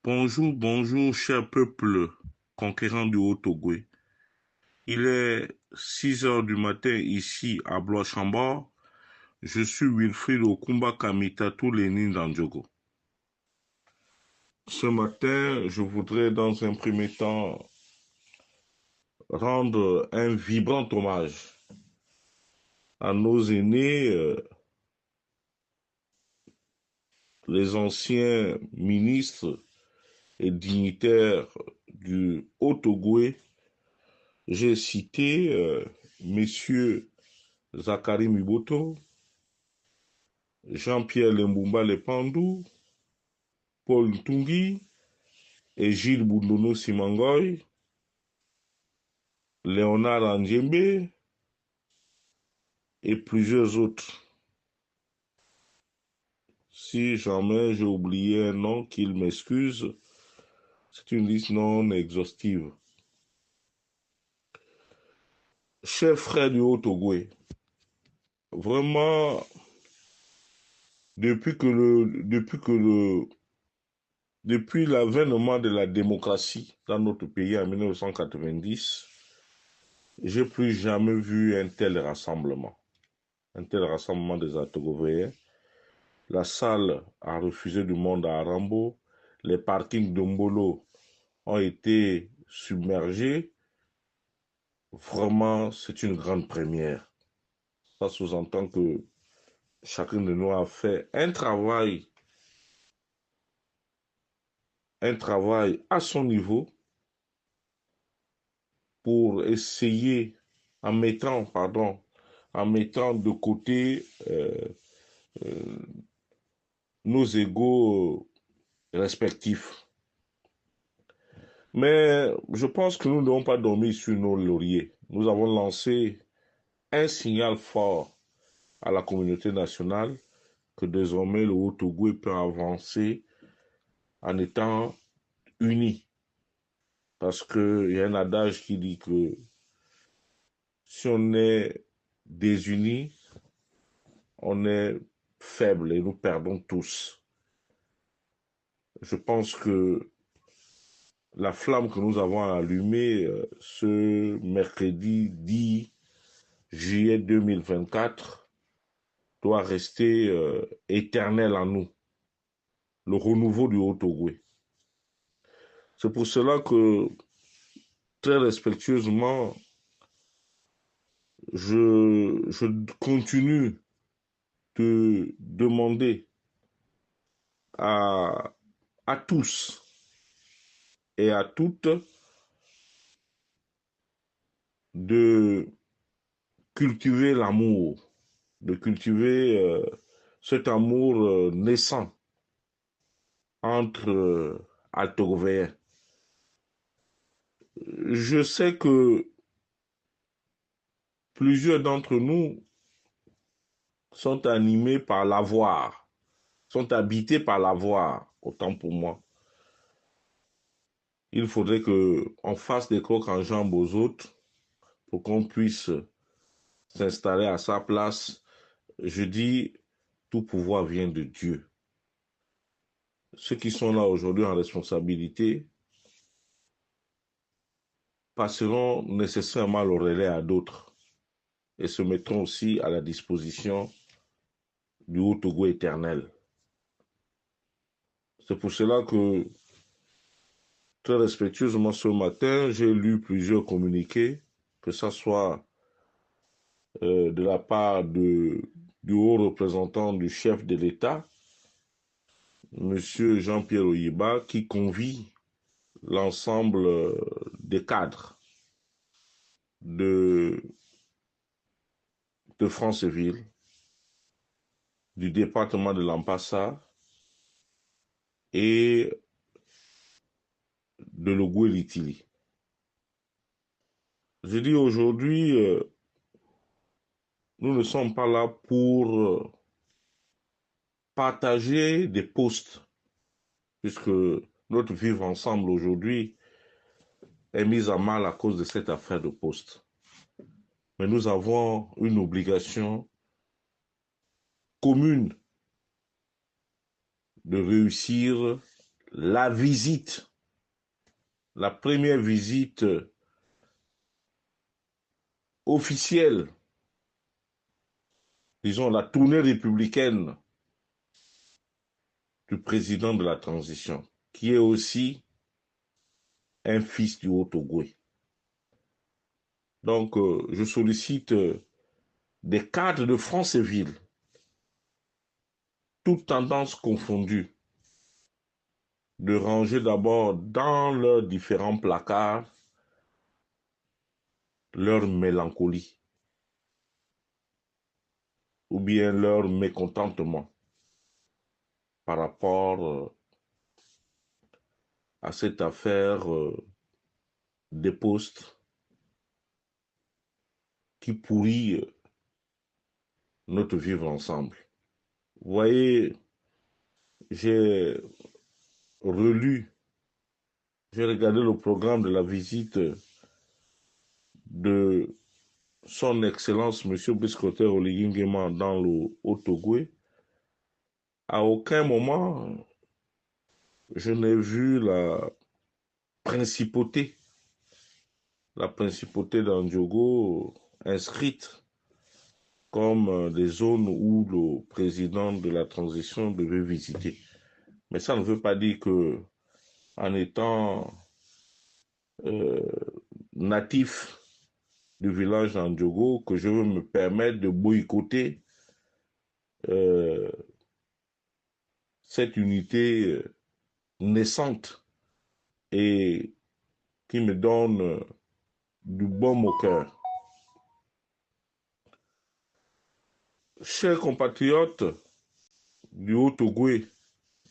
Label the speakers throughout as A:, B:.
A: Bonjour, bonjour, cher peuple conquérant du Haut-Togo. Il est 6 heures du matin ici à Blois-Chambord. Je suis Wilfried Okumba Kamitatou Lénine Dandjogo. Ce matin, je voudrais dans un premier temps rendre un vibrant hommage à nos aînés, les anciens ministres et dignitaires du Haut-Togo. J'ai cité messieurs Zakari Miboto, Jean-Pierre Lembumba Lepandou, Paul Ntungi et Gilles Boundono Simangoy, Léonard Andjembe et plusieurs autres. Si jamais j'ai oublié un nom, qu'il m'excuse, c'est une liste non exhaustive. Chers frères du Haut-Togo, vraiment, depuis l'avènement de la démocratie dans notre pays en 1990, j'ai plus jamais vu un tel rassemblement des Togovéens. La salle a refusé du monde à Arambo. Les parkings de Mbolo ont été submergés. Vraiment, c'est une grande première. Ça sous-entend que chacun de nous a fait un travail à son niveau pour essayer, en mettant de côté euh, nos égos respectifs. Mais je pense que nous ne devons pas dormir sur nos lauriers. Nous avons lancé un signal fort à la communauté nationale que désormais le Haut-Togo peut avancer en étant uni. Parce qu'il y a un adage qui dit que si on est désunis, on est faible et nous perdons tous. Je pense que la flamme que nous avons allumée ce mercredi 10 juillet 2024 doit rester éternelle en nous, le renouveau du Haut-Togo. C'est pour cela que, très respectueusement, je continue de demander à tous et à toutes de cultiver l'amour, de cultiver cet amour naissant entre Altogovéens. Je sais que plusieurs d'entre nous sont animés par l'avoir, sont habités par l'avoir, autant pour moi. Il faudrait qu'on fasse des crocs en jambes aux autres pour qu'on puisse s'installer à sa place. Je dis, tout pouvoir vient de Dieu. Ceux qui sont là aujourd'hui en responsabilité passeront nécessairement le relais à d'autres et se mettront aussi à la disposition du Haut-Togo éternel. C'est pour cela que, très respectueusement ce matin, j'ai lu plusieurs communiqués, que ce soit de la part du haut représentant du chef de l'État, M. Jean-Pierre Oyiba, qui convie l'ensemble des cadres de Franceville, du département de l'Ampassa et de Logoué-Litili. Je dis aujourd'hui, nous ne sommes pas là pour partager des postes, puisque notre vivre ensemble aujourd'hui est mise à mal à cause de cette affaire de poste. Mais nous avons une obligation commune de réussir la visite, la première visite officielle, disons la tournée républicaine du président de la transition, qui est aussi un fils du Haut-Ogooué. Donc, je sollicite des cadres de Franceville, toutes tendances confondues, de ranger d'abord dans leurs différents placards leur mélancolie ou bien leur mécontentement par rapport à cette affaire des postes qui pourrit notre vivre ensemble. Vous voyez, j'ai relu, j'ai regardé le programme de la visite de son Excellence M. Biscotter Oligui Nguema dans le Haut-Ogooué. À aucun moment, je n'ai vu principauté, la principauté d'Andiogo inscrite comme des zones où le président de la transition devait visiter. Mais ça ne veut pas dire que, en étant euh, natif du village d'Andiogo, que je veux me permettre de boycotter euh, cette unité naissante et qui me donne du baume au cœur. Chers compatriotes du Haut-Ogooué,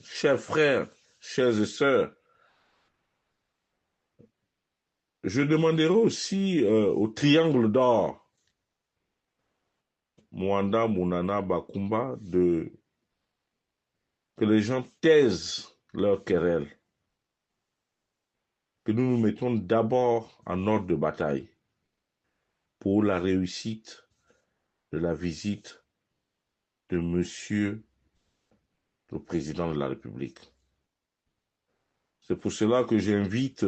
A: chers frères, chers et sœurs, je demanderai aussi au Triangle d'Or, Mwanda, Mounana, Bakumba, que les gens taisent leurs querelles, que nous nous mettons d'abord en ordre de bataille pour la réussite de la visite de Monsieur le Président de la République. C'est pour cela que j'invite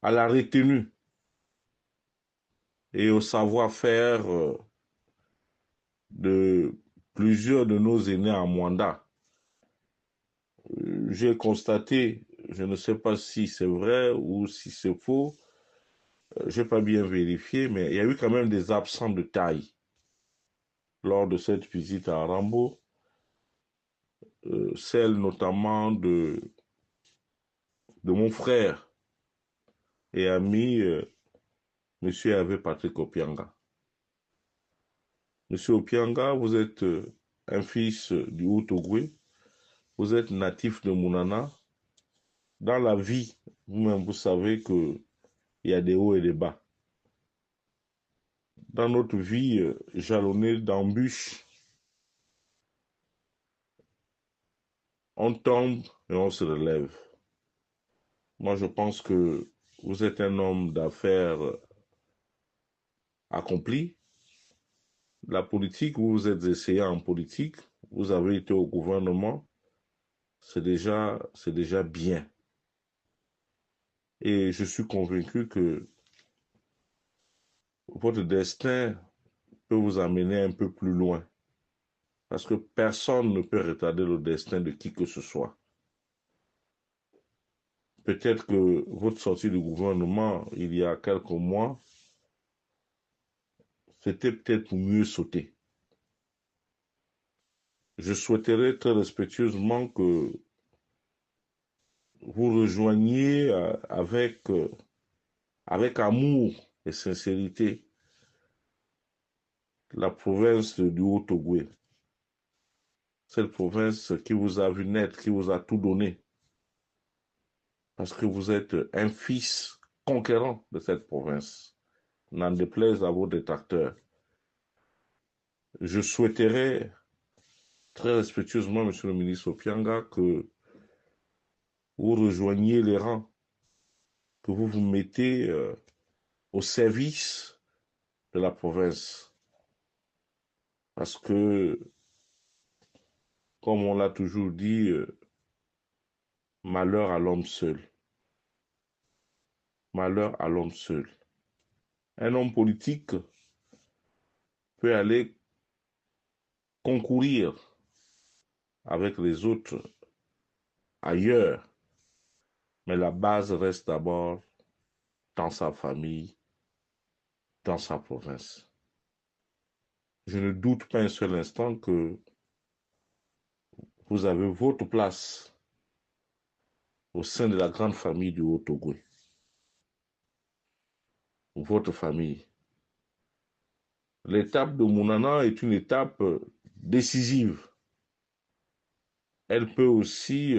A: à la retenue et au savoir-faire de plusieurs de nos aînés à Mwanda. J'ai constaté, je ne sais pas si c'est vrai ou si c'est faux, je n'ai pas bien vérifié, mais il y a eu quand même des absents de taille lors de cette visite à Rambo, celle notamment de mon frère et ami, Monsieur Hervé Patrick Opianga. Monsieur Opianga, vous êtes un fils du Haut-Ogooué, vous êtes natif de Mounana. Dans la vie, vous-même, vous savez qu'il y a des hauts et des bas. Dans notre vie jalonnée d'embûches, on tombe et on se relève. Moi, je pense que vous êtes un homme d'affaires accompli. La politique, vous vous êtes essayé en politique, vous avez été au gouvernement, c'est déjà bien. Et je suis convaincu que votre destin peut vous amener un peu plus loin. Parce que personne ne peut retarder le destin de qui que ce soit. Peut-être que votre sortie du gouvernement, il y a quelques mois, c'était peut-être pour mieux sauter. Je souhaiterais très respectueusement que vous rejoigniez avec amour et sincérité la province du Haut-Ogooué. Cette province qui vous a vu naître, qui vous a tout donné. Parce que vous êtes un fils conquérant de cette province. N'en déplaise à vos détracteurs. Je souhaiterais très respectueusement, Monsieur le ministre Opianga, que vous rejoigniez les rangs, que vous vous mettez au service de la province. Parce que, comme on l'a toujours dit, Malheur à l'homme seul. Malheur à l'homme seul. Un homme politique peut aller concourir avec les autres ailleurs, mais la base reste d'abord dans sa famille, dans sa province. Je ne doute pas un seul instant que vous avez votre place au sein de la grande famille du Haut-Togo. Votre famille. L'étape de Mounana est une étape décisive. Elle peut aussi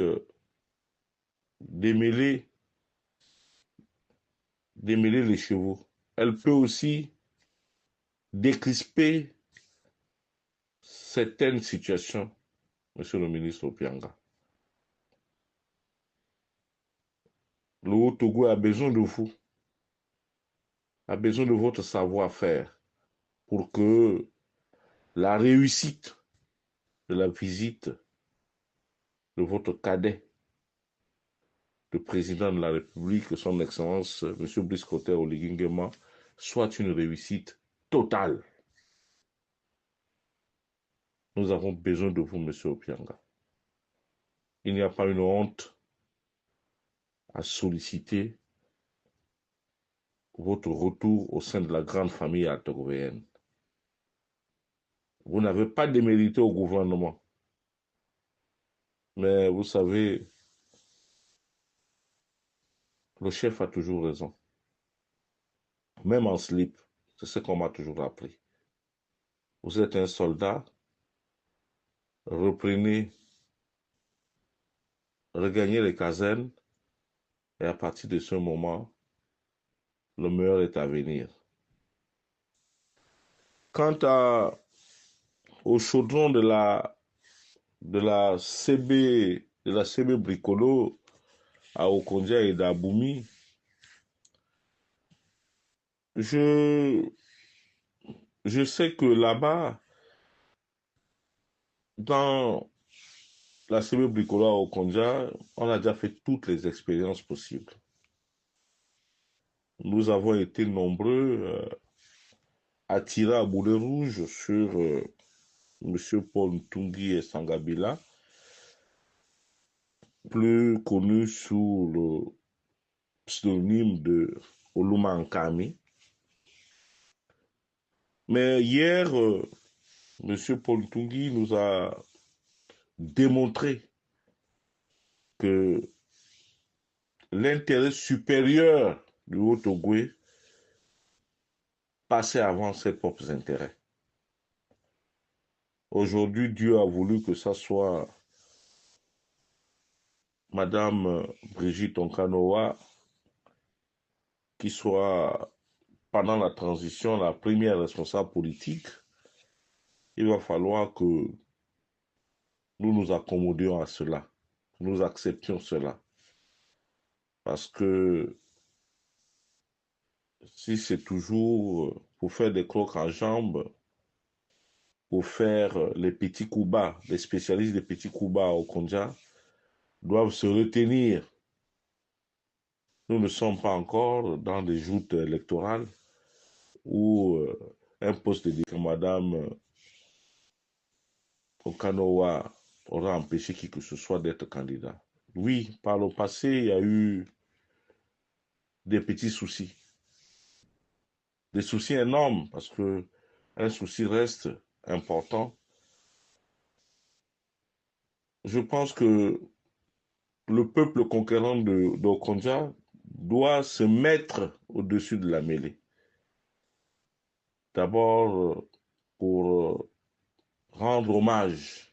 A: démêler les chevaux. Elle peut aussi décrisper certaines situations, monsieur le ministre Opianga. Le Haut-Togo a besoin de vous, a besoin de votre savoir-faire pour que la réussite de la visite de votre cadet, le président de la République, son Excellence, M. Brice Clotaire Oligui Nguema, soit une réussite totale. Nous avons besoin de vous, M. Opianga. Il n'y a pas une honte à solliciter votre retour au sein de la grande famille altogovéenne. Vous n'avez pas démérité au gouvernement. Mais vous savez, le chef a toujours raison. Même en slip, c'est ce qu'on m'a toujours appris. Vous êtes un soldat, reprenez, regagnez les casernes, et à partir de ce moment, le meilleur est à venir. Quant au chaudron de la CB Bricolo à Okondia et d'Aboumi, je sais que là-bas, dans la CB Bricolo à Okondia, on a déjà fait toutes les expériences possibles. Nous avons été nombreux à tirer à boulet rouge sur M. Paul Ntungi et Sangabila, plus connu sous le pseudonyme de Oluma Nkami. Mais hier, M. Paul Ntungi nous a démontré que l'intérêt supérieur du Haut-Togo passait avant ses propres intérêts. Aujourd'hui, Dieu a voulu que ça soit Madame Brigitte Onkanoa qui soit, pendant la transition, la première responsable politique. Il va falloir que nous nous accommodions à cela, nous acceptions cela. Parce que si c'est toujours pour faire des crocs en jambes, pour faire les petits coups bas, les spécialistes des petits coups bas au Konja doivent se retenir. Nous ne sommes pas encore dans des joutes électorales où un poste de Madame Onkanoa aura empêché qui que ce soit d'être candidat. Oui, par le passé, il y a eu des petits soucis. Des soucis énormes, parce que un souci reste important. Je pense que le peuple conquérant d'Okonja doit se mettre au-dessus de la mêlée. D'abord, pour rendre hommage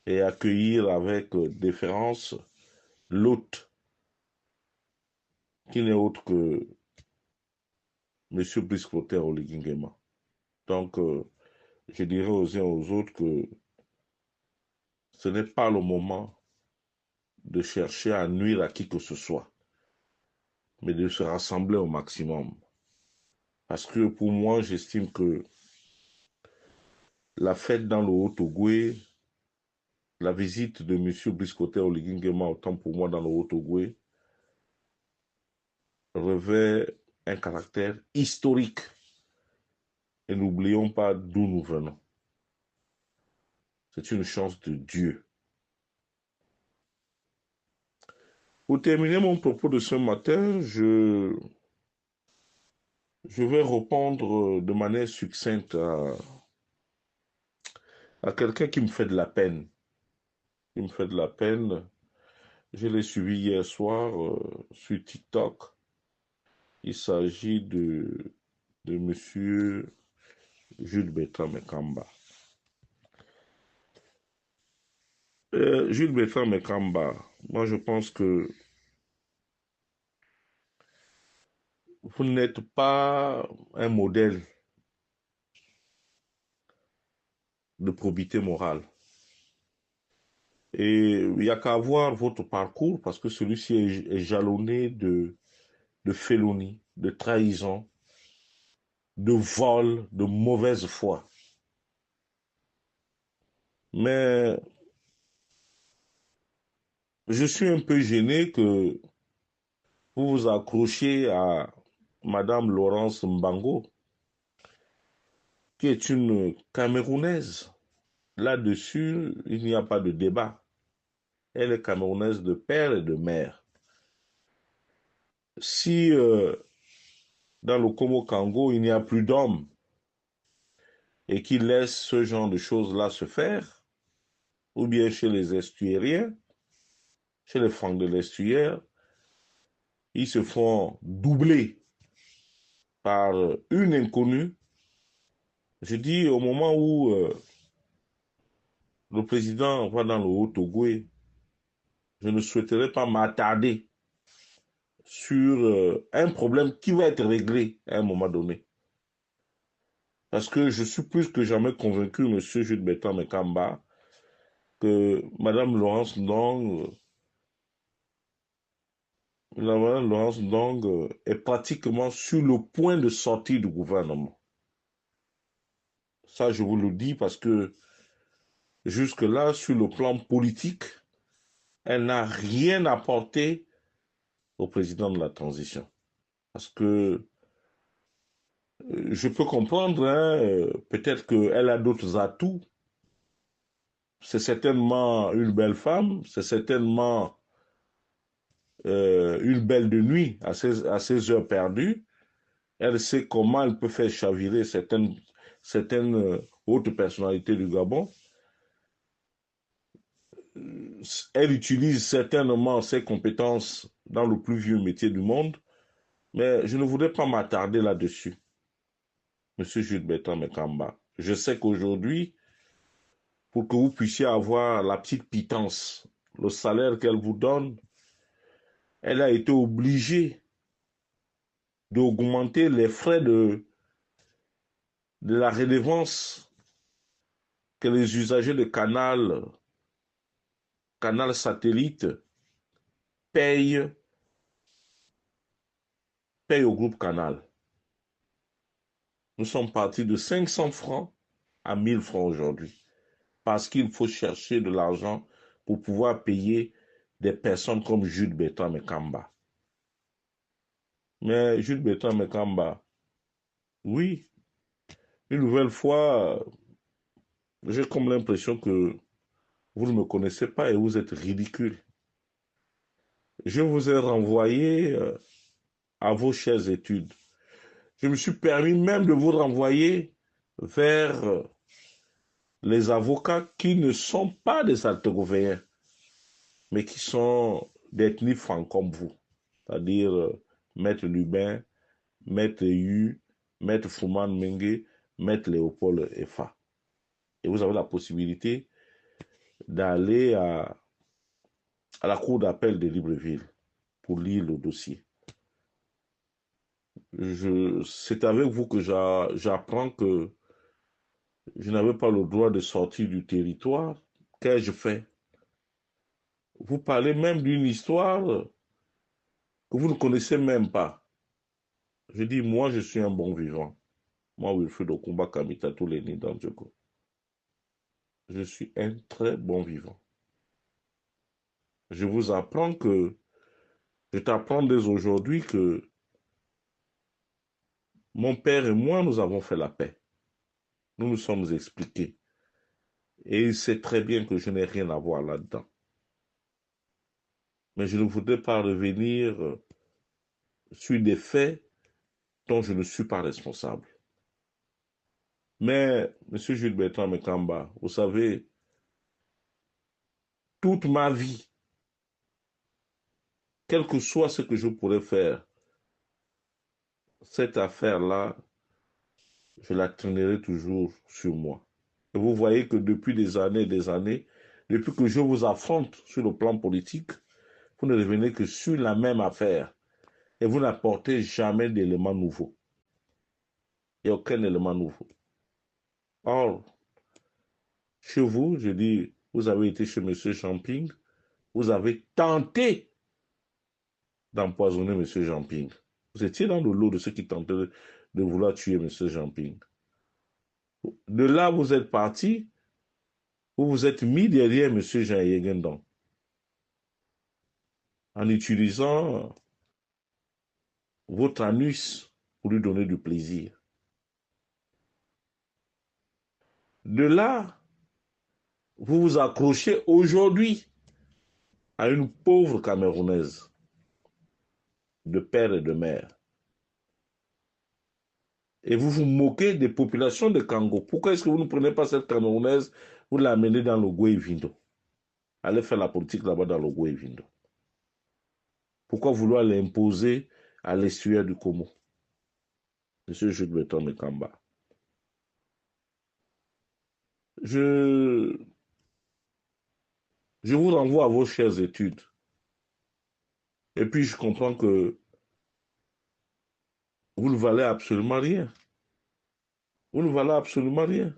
A: et accueillir avec déférence l'hôte, qui n'est autre que M. Brice Clotaire Oligui Nguema. Donc, je dirais aux uns et aux autres que ce n'est pas le moment de chercher à nuire à qui que ce soit, mais de se rassembler au maximum. Parce que pour moi, j'estime que la fête dans le Haut-Togo la visite de M. Brice-Clotaire Oligui Nguema, autant pour moi dans le Haut-Ogooué, revêt un caractère historique. Et n'oublions pas d'où nous venons. C'est une chance de Dieu. Pour terminer mon propos de ce matin, je vais répondre de manière succincte à quelqu'un qui me fait de la peine. Qui me fait de la peine. Je l'ai suivi hier soir sur TikTok. Il s'agit de monsieur Jules Bertrand Mekamba. Jules Bertrand Mekamba, moi je pense que vous n'êtes pas un modèle de probité morale. Et il n'y a qu'à voir votre parcours parce que celui-ci est jalonné de félonie, de trahison, de vol, de mauvaise foi. Mais je suis un peu gêné que vous vous accrochiez à Madame Laurence Mbango, qui est une Camerounaise. Là-dessus, il n'y a pas de débat. Elle est Camerounaise de père et de mère. Si dans le Congo, il n'y a plus d'hommes et qu'ils laissent ce genre de choses-là se faire, ou bien chez les estuariens, chez les Francs de l'estuaire, ils se font doubler par une inconnue. Je dis au moment où le président va dans le Haut-Ogooué, je ne souhaiterais pas m'attarder sur un problème qui va être réglé à un moment donné. Parce que je suis plus que jamais convaincu, M. Jules Bertrand Mekamba, que Mme Laurence Ndong, est pratiquement sur le point de sortir du gouvernement. Ça, je vous le dis parce que jusque-là, sur le plan politique, elle n'a rien apporté au président de la transition. Parce que je peux comprendre, hein, peut-être qu'elle a d'autres atouts. C'est certainement une belle femme, c'est certainement une belle de nuit à ses heures perdues. Elle sait comment elle peut faire chavirer certaines hautes personnalités du Gabon. Elle utilise certainement ses compétences dans le plus vieux métier du monde, mais je ne voudrais pas m'attarder là-dessus, Monsieur Jules Bertrand Mekamba. Je sais qu'aujourd'hui, pour que vous puissiez avoir la petite pitance, le salaire qu'elle vous donne, elle a été obligée d'augmenter les frais de la redevance que les usagers de canal satellite payent au groupe Canal. Nous sommes partis de 500 francs à 1000 francs aujourd'hui. Parce qu'il faut chercher de l'argent pour pouvoir payer des personnes comme Jules Bertrand Mekamba. Mais Jules Bertrand Mekamba, oui, une nouvelle fois, j'ai comme l'impression que vous ne me connaissez pas et vous êtes ridicule. Je vous ai renvoyé à vos chères études. Je me suis permis même de vous renvoyer vers les avocats qui ne sont pas des Altérovéens, mais qui sont d'ethnie franc comme vous, c'est-à-dire Maître Lubin, Maître Yu, Maître Fouman Mengue, Maître Léopold Effa. Et vous avez la possibilité d'aller à la cour d'appel de Libreville pour lire le dossier. C'est avec vous que j'apprends que je n'avais pas le droit de sortir du territoire. Qu'ai-je fait? Vous parlez même d'une histoire que vous ne connaissez même pas. Je dis, moi, je suis un bon vivant. Moi, Wilfried Okumba Kamita Touleni Danjoko. Je suis un très bon vivant. Je vous apprends que, je t'apprends dès aujourd'hui que mon père et moi, nous avons fait la paix. Nous nous sommes expliqués. Et il sait très bien que je n'ai rien à voir là-dedans. Mais je ne voudrais pas revenir sur des faits dont je ne suis pas responsable. Mais, M. Jules Bertrand Mekamba, vous savez, toute ma vie, quel que soit ce que je pourrais faire, cette affaire-là, je la traînerai toujours sur moi. Et vous voyez que depuis des années, depuis que je vous affronte sur le plan politique, vous ne revenez que sur la même affaire et vous n'apportez jamais d'éléments nouveaux. Il n'y a aucun élément nouveau. Or, chez vous, je dis, vous avez été chez M. Champing, vous avez tenté d'empoisonner M. Champing. Vous étiez dans le lot de ceux qui tentaient de vouloir tuer M. Champing. De là, vous êtes parti, vous vous êtes mis derrière M. Jean Yegendon en utilisant votre anus pour lui donner du plaisir. De là, vous vous accrochez aujourd'hui à une pauvre Camerounaise de père et de mère. Et vous vous moquez des populations de Congo. Pourquoi est-ce que vous ne prenez pas cette Camerounaise, vous l'amenez dans le Goué-Vindo? Allez faire la politique là-bas dans le Goué-Vindo. Pourquoi vouloir l'imposer à l'estuaire du Congo? Monsieur Jules Bertrand Mekamba. Je vous renvoie à vos chères études. Et puis je comprends que vous ne valez absolument rien. Vous ne valez absolument rien.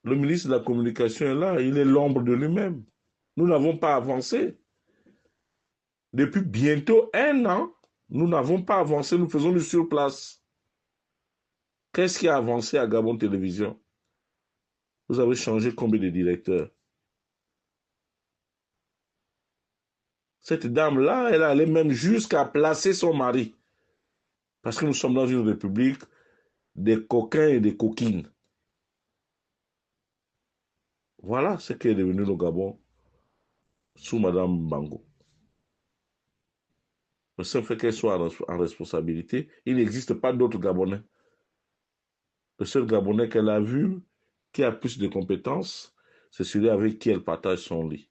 A: Le ministre de la Communication est là, il est l'ombre de lui-même. Nous n'avons pas avancé. Depuis bientôt 1 an, nous n'avons pas avancé, nous faisons du surplace. Qu'est-ce qui a avancé à Gabon Télévision? Vous avez changé combien de directeurs? Cette dame-là, elle allait même jusqu'à placer son mari. Parce que nous sommes dans une république des coquins et des coquines. Voilà ce qui est devenu le Gabon sous Madame Bango. Le seul fait qu'elle soit en responsabilité, il n'existe pas d'autres Gabonais. Le seul Gabonais qu'elle a vu, qui a plus de compétences, c'est celui avec qui elle partage son lit.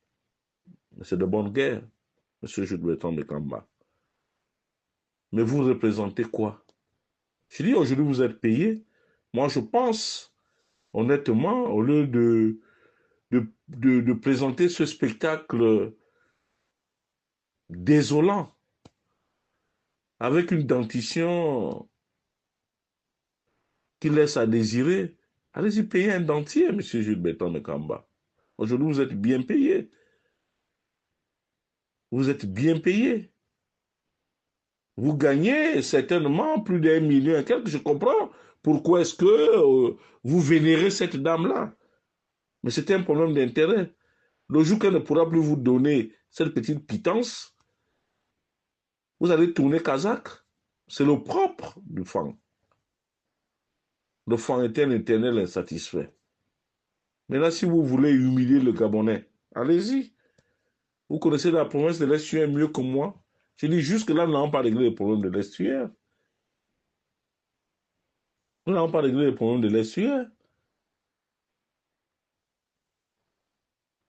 A: C'est de bonne guerre, M. Jules Bertrand Mekamba. Mais vous représentez quoi? Je dis, aujourd'hui, vous êtes payé. Moi, je pense, honnêtement, au lieu de présenter ce spectacle désolant, avec une dentition qui laisse à désirer, allez-y payer un dentier, M. Jules Bertrand Mekamba. Aujourd'hui, vous êtes bien payé. Vous êtes bien payé. Vous gagnez certainement plus d'1 million et quelques. Je comprends pourquoi est-ce que vous vénérez cette dame-là. Mais c'est un problème d'intérêt. Le jour qu'elle ne pourra plus vous donner cette petite pitance, vous allez tourner kazakh. C'est le propre du FAN. Le FAN est un éternel insatisfait. Maintenant, si vous voulez humilier le Gabonais, allez-y. Vous connaissez la province de l'estuaire mieux que moi. Je dis jusque-là, nous n'avons pas réglé le problème de l'estuaire. Nous n'avons pas réglé le problème de l'estuaire.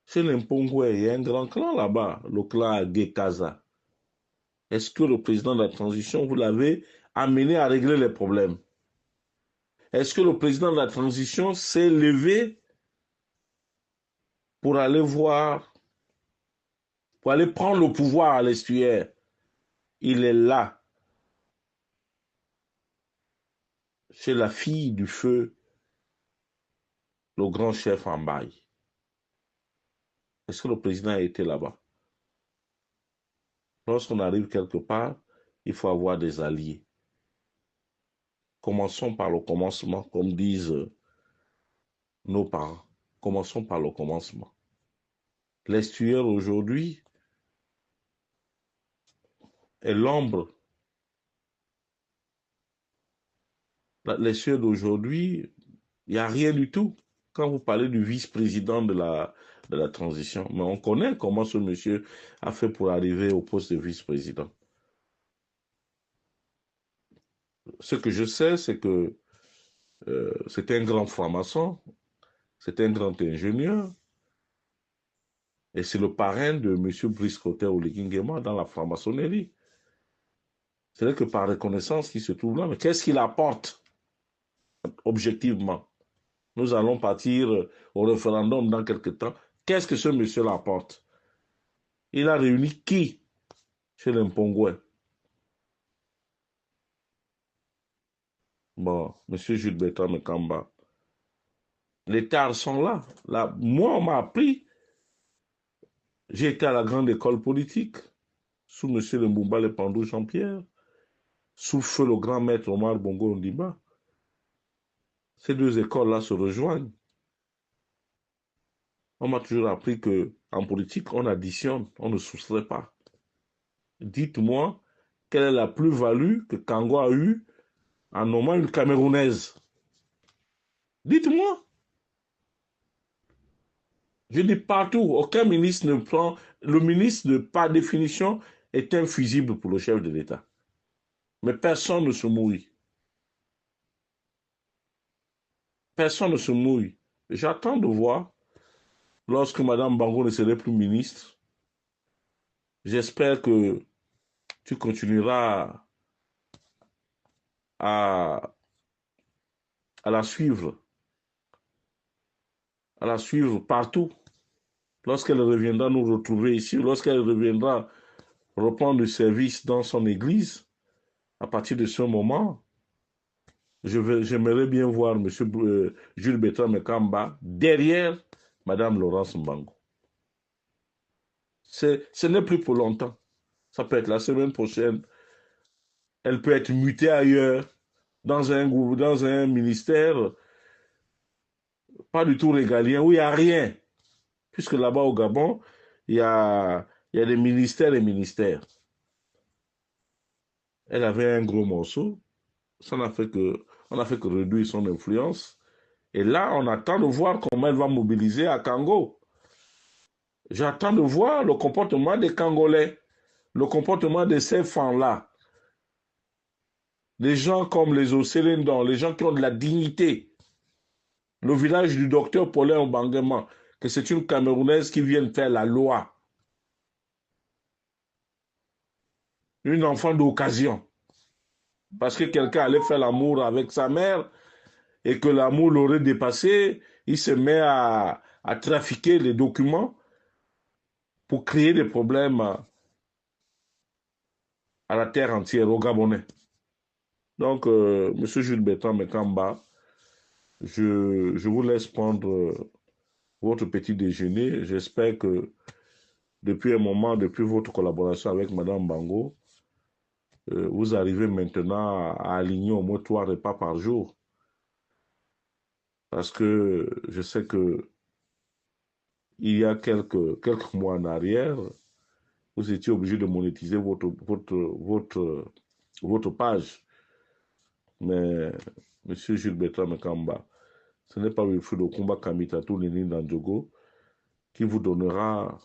A: Chez l'Impongwe, il y a un grand clan là-bas, le clan Gekaza. Est-ce que le président de la transition, vous l'avez amené à régler les problèmes? Est-ce que le président de la transition s'est levé pour aller voir, pour aller prendre le pouvoir à l'estuaire? Il est là, chez la fille du feu, le grand chef en bail. Est-ce que le président a été là-bas? Lorsqu'on arrive quelque part, il faut avoir des alliés. Commençons par le commencement, comme disent nos parents. Commençons par le commencement. L'estuaire aujourd'hui est l'ombre. L'estuaire d'aujourd'hui, il n'y a rien du tout. Quand vous parlez du vice-président de la transition, mais on connaît comment ce monsieur a fait pour arriver au poste de vice-président. Ce que je sais, c'est que c'est un grand franc-maçon, c'est un grand ingénieur, et c'est le parrain de M. Brice Clotaire Oligui dans la franc-maçonnerie. C'est vrai que par reconnaissance qu'il se trouve là, mais qu'est-ce qu'il apporte objectivement? Nous allons partir au référendum dans quelques temps. Qu'est-ce que ce monsieur-là apporte? Il a réuni qui chez l'Impongoué? Bon, monsieur Jules Bertrand Mekamba, les tares sont là. Là. Moi, on m'a appris, j'ai été à la grande école politique, sous monsieur Mbumba Le Pandou Jean-Pierre, sous feu le grand maître Omar Bongo Ondimba. Ces deux écoles-là se rejoignent. On m'a toujours appris qu'en politique, on additionne, on ne soustrait pas. Dites-moi, quelle est la plus-value que Kango a eue en nommant une Camerounaise? Dites-moi. Je dis partout, aucun ministre ne prend... Le ministre, par définition, est infusible pour le chef de l'État. Mais personne ne se mouille. Personne ne se mouille. J'attends de voir, lorsque Mme Bango ne serait plus ministre, j'espère que tu continueras à, à la suivre, partout. Lorsqu'elle reviendra nous retrouver ici, lorsqu'elle reviendra reprendre le service dans son église, à partir de ce moment, j'aimerais bien voir M. Jules Bertrand Mekamba derrière Mme Laurence Mbango. Ce n'est plus pour longtemps. Ça peut être la semaine prochaine. Elle peut être mutée ailleurs, dans un ministère pas du tout régalien, où il n'y a rien. Puisque là-bas au Gabon, il y a des ministères et ministères. Elle avait un gros morceau. Ça n'a fait que, on n'a fait que réduire son influence. Et là, on attend de voir comment elle va mobiliser à Kango. J'attends de voir le comportement des Cangolais, le comportement de ces fans-là. Les gens comme les Océlindons, les gens qui ont de la dignité. Le village du docteur Paulin Obanguema, que c'est une Camerounaise qui vient faire la loi. Une enfant d'occasion. Parce que quelqu'un allait faire l'amour avec sa mère et que l'amour l'aurait dépassé, il se met à trafiquer les documents pour créer des problèmes à la terre entière, aux Gabonais. Donc, M. Jules Bertrand Mekamba, je vous laisse prendre votre petit déjeuner. J'espère que depuis un moment, depuis votre collaboration avec Mme Bango, vous arrivez maintenant à aligner au moins 3 repas par jour. Parce que je sais que il y a quelques mois en arrière, vous étiez obligé de monétiser votre page. Mais M. Jules Bertrand Mekamba, ce n'est pas Wilfried Okumba Kamitatou Nini Ndjogo qui vous donnera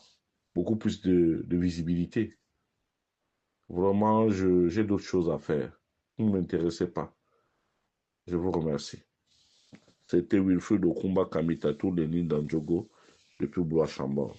A: beaucoup plus de visibilité. Vraiment, j'ai d'autres choses à faire. Vous ne m'intéressez pas. Je vous remercie. C'était Wilfried Okumba Kamitatou Nini Ndjogo depuis Bois-Chambord.